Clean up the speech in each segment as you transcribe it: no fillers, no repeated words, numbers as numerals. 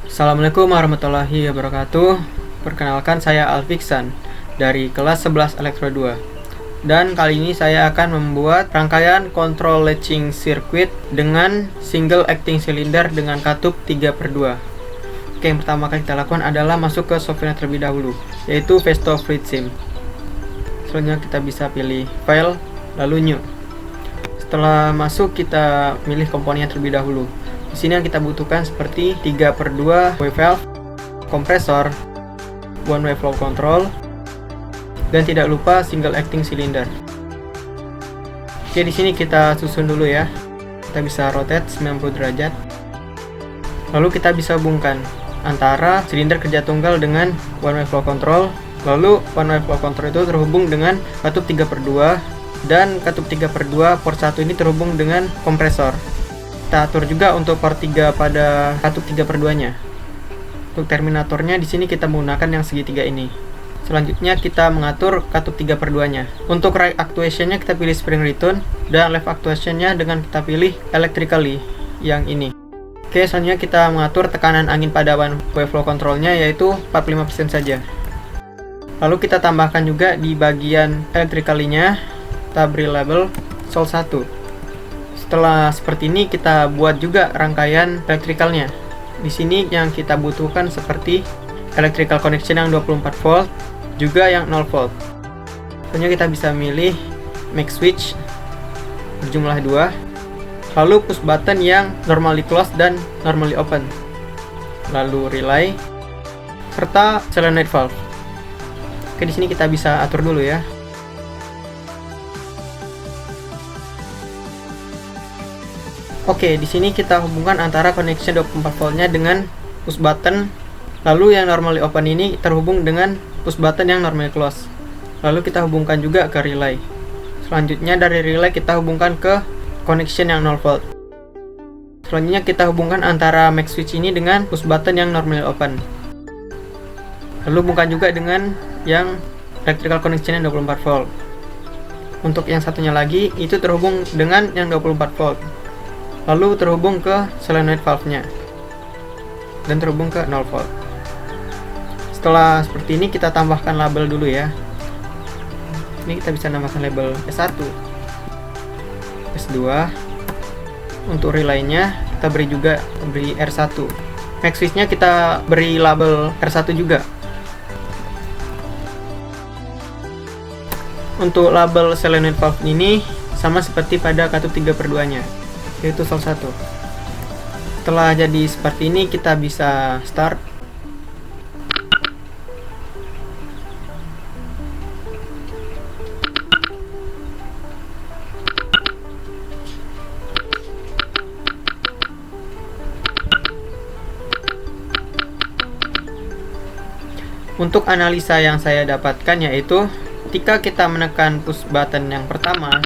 Assalamualaikum warahmatullahi wabarakatuh. Perkenalkan, saya Alfiksan dari kelas 11 Elektro 2. Dan kali ini saya akan membuat rangkaian control latching circuit dengan single acting cylinder dengan katup 3/2. Oke, yang pertama kali kita lakukan adalah masuk ke software terlebih dahulu, yaitu Festo FluidSim. Selanjutnya kita bisa pilih file, lalu new. Setelah masuk, kita pilih komponennya terlebih dahulu. Di sini yang kita butuhkan seperti 3/2 wave valve, kompresor, one way flow control, dan tidak lupa single acting cylinder. Oke, di sini kita susun dulu ya. Kita bisa rotate 90 derajat. Lalu kita bisa hubungkan antara silinder kerja tunggal dengan one way flow control. Lalu one way flow control itu terhubung dengan katup 3/2 dan katup 3/2 port 1 ini terhubung dengan kompresor. Kita atur juga untuk port 3 pada katup 3/2-nya. Untuk terminatornya di sini kita menggunakan yang segitiga ini. Selanjutnya kita mengatur katup 3/2-nya. Untuk right actuation-nya kita pilih spring return, dan left actuation-nya dengan kita pilih electrically yang ini. Oke, selanjutnya kita mengatur tekanan angin pada one way flow control-nya, yaitu 45% saja. Lalu kita tambahkan juga di bagian electrically-nya, kita beri label sol 1. Setelah seperti ini, kita buat juga rangkaian electricalnya. Di sini yang kita butuhkan seperti electrical connection yang 24 volt, juga yang 0 volt. Tentunya kita bisa milih make switch berjumlah 2, lalu push button yang normally close dan normally open, lalu relay, serta solenoid valve. Oke, di sini kita bisa atur dulu ya. Oke, di sini kita hubungkan antara connection 24 voltnya dengan push button. Lalu yang normally open ini terhubung dengan push button yang normally close. Lalu kita hubungkan juga ke relay. Selanjutnya dari relay kita hubungkan ke connection yang 0 volt. Selanjutnya kita hubungkan antara make switch ini dengan push button yang normally open. Lalu hubungkan juga dengan yang electrical connection yang 24 volt. Untuk yang satunya lagi itu terhubung dengan yang 24 volt. Lalu terhubung ke solenoid valve-nya dan terhubung ke 0 volt. Setelah seperti ini, kita tambahkan label dulu ya. Ini kita bisa namakan label S1, S2. Untuk relay-nya kita beri R1. Max switch-nya kita beri label R1 juga. Untuk label solenoid valve ini sama seperti pada katup 3/2-nya, yaitu sol 1. Setelah jadi seperti ini, kita bisa start. Untuk analisa yang saya dapatkan yaitu ketika kita menekan push button yang pertama,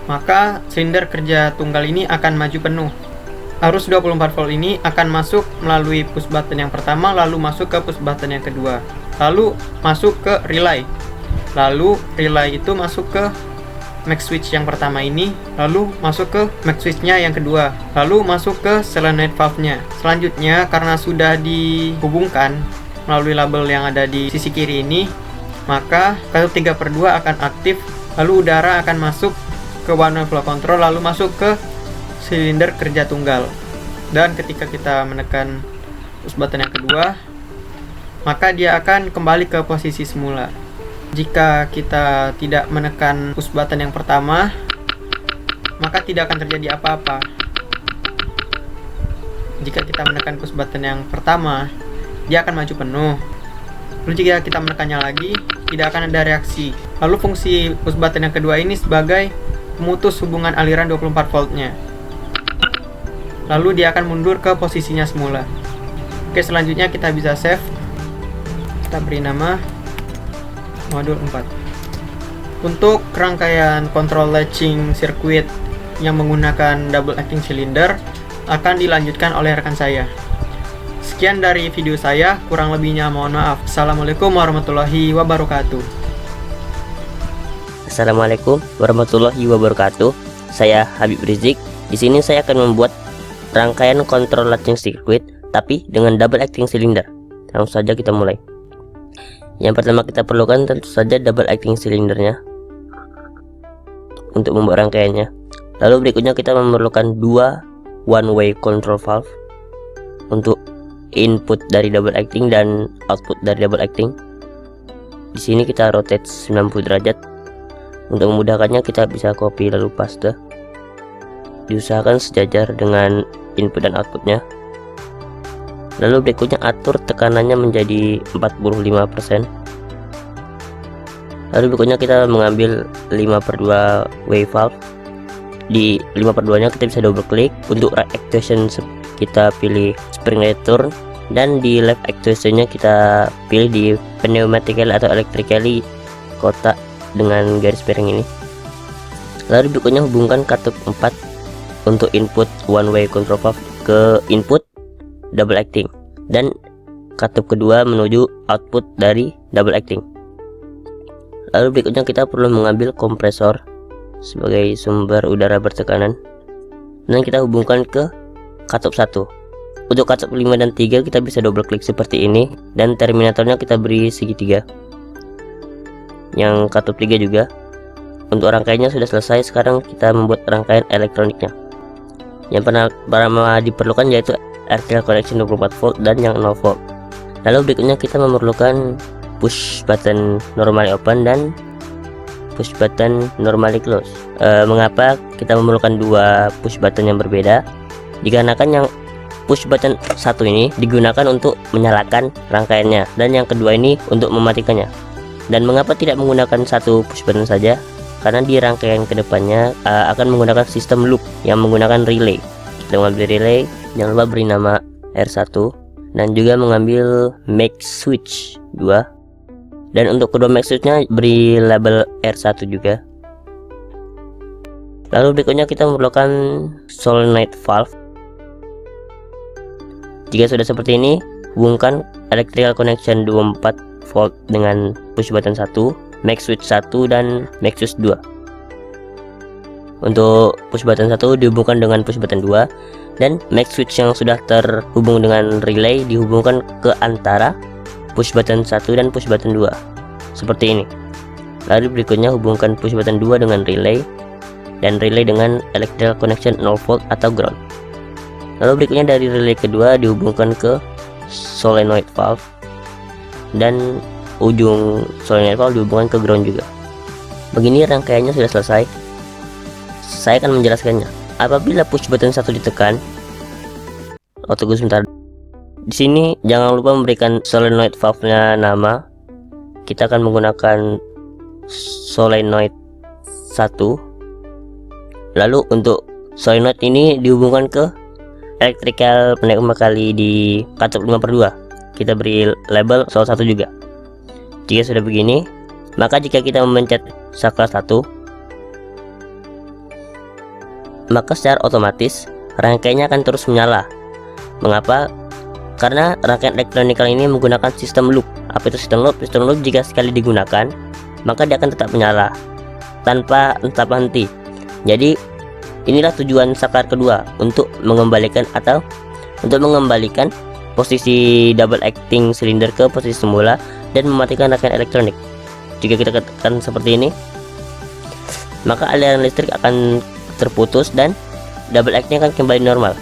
maka silinder kerja tunggal ini akan maju penuh. Arus 24 volt ini akan masuk melalui push button yang pertama, lalu masuk ke push button yang kedua, lalu masuk ke relay. Lalu relay itu masuk ke max switch yang pertama ini, lalu masuk ke max switch-nya yang kedua, lalu masuk ke solenoid valve-nya. Selanjutnya, karena sudah dihubungkan melalui label yang ada di sisi kiri ini, maka katup 3/2 akan aktif, lalu udara akan masuk ke one way flow control, lalu masuk ke silinder kerja tunggal. Dan ketika kita menekan push button yang kedua, maka dia akan kembali ke posisi semula. Jika kita tidak menekan push button yang pertama, maka tidak akan terjadi apa-apa. Jika kita menekan push button yang pertama, dia akan maju penuh. Lalu jika kita menekannya lagi, tidak akan ada reaksi. Lalu fungsi push button yang kedua ini sebagai memutus hubungan aliran 24 voltnya. Lalu dia akan mundur ke posisinya semula. Oke, selanjutnya kita bisa save. Kita beri nama modul 4. Untuk rangkaian control latching circuit yang menggunakan double acting cylinder akan dilanjutkan oleh rekan saya. Sekian dari video saya, kurang lebihnya mohon maaf. Assalamualaikum warahmatullahi wabarakatuh. Assalamualaikum warahmatullahi wabarakatuh. Saya Habib Rizik. Di sini saya akan membuat rangkaian kontrol latching circuit tapi dengan double acting cylinder. Langsung saja kita mulai. Yang pertama kita perlukan tentu saja double acting cylindernya untuk membuat rangkaiannya. Lalu berikutnya kita memerlukan dua one way control valve untuk input dari double acting dan output dari double acting. Di sini kita rotate 90 derajat. Untuk memudahkannya kita bisa copy lalu paste. Diusahakan sejajar dengan input dan outputnya. Lalu berikutnya atur tekanannya menjadi 45%. Lalu berikutnya kita mengambil 5/2 wave valve. Di 5/2 nya kita bisa double klik. Untuk right actuation kita pilih spring return, dan di left actuation nya kita pilih di pneumatically atau electrically kotak dengan garis miring ini. Lalu berikutnya hubungkan katup 4 untuk input one way control valve ke input double acting, dan katup kedua menuju output dari double acting. Lalu berikutnya kita perlu mengambil kompresor sebagai sumber udara bertekanan, dan kita hubungkan ke katup 1. Untuk katup 5 dan 3 kita bisa double klik seperti ini, dan terminatornya kita beri segitiga. Yang katup 3 juga. Untuk rangkaiannya sudah selesai. Sekarang kita membuat rangkaian elektroniknya. Yang pertama diperlukan yaitu RTL connection 24 volt dan yang 0 volt. Lalu berikutnya kita memerlukan push button normally open dan push button normally close. Mengapa kita memerlukan dua push button yang berbeda? Dikarenakan yang push button 1 ini digunakan untuk menyalakan rangkaiannya, dan yang kedua ini untuk mematikannya. Dan mengapa tidak menggunakan satu push button saja? Karena di rangkaian kedepannya akan menggunakan sistem loop yang menggunakan relay. Kita mengambil relay, jangan lupa beri nama R1, dan juga mengambil make switch 2, dan untuk kedua make switchnya beri label R1 juga. Lalu berikutnya kita memerlukan solenoid valve. Jika sudah seperti ini, hubungkan electrical connection 24 volt dengan push button 1, make switch 1, dan make switch 2. Untuk push button 1 dihubungkan dengan push button 2, dan make switch yang sudah terhubung dengan relay dihubungkan ke antara push button 1 dan push button 2 seperti ini. Lalu berikutnya hubungkan push button 2 dengan relay, dan relay dengan electrical connection 0 volt atau ground. Lalu berikutnya dari relay kedua dihubungkan ke solenoid valve, dan ujung solenoid valve dihubungkan ke ground juga. Begini rangkaiannya sudah selesai. Saya akan menjelaskannya. Apabila push button 1 ditekan, tunggu sebentar. Di sini jangan lupa memberikan solenoid valve-nya nama. Kita akan menggunakan solenoid 1. Lalu untuk solenoid ini dihubungkan ke electrical pneumatically di katup 5/2. Kita beri label sol 1 juga. Jika sudah begini, maka jika kita memencet saklar 1, maka secara otomatis rangkaiannya akan terus menyala. Mengapa? Karena rangkaian elektronikal ini menggunakan sistem loop. Apa itu sistem loop? Sistem loop jika sekali digunakan, maka dia akan tetap menyala tanpa henti. Jadi inilah tujuan saklar kedua, untuk mengembalikan posisi double acting silinder ke posisi semula dan mematikan rangkaian elektronik. Jika kita tekan seperti ini, maka aliran listrik akan terputus dan double acting akan kembali normal.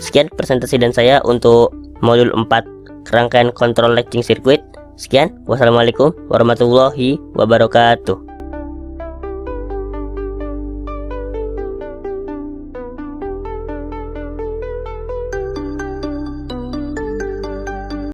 Sekian presentasi dan saya untuk modul 4 rangkaian kontrol latching circuit. Sekian, wassalamualaikum warahmatullahi wabarakatuh.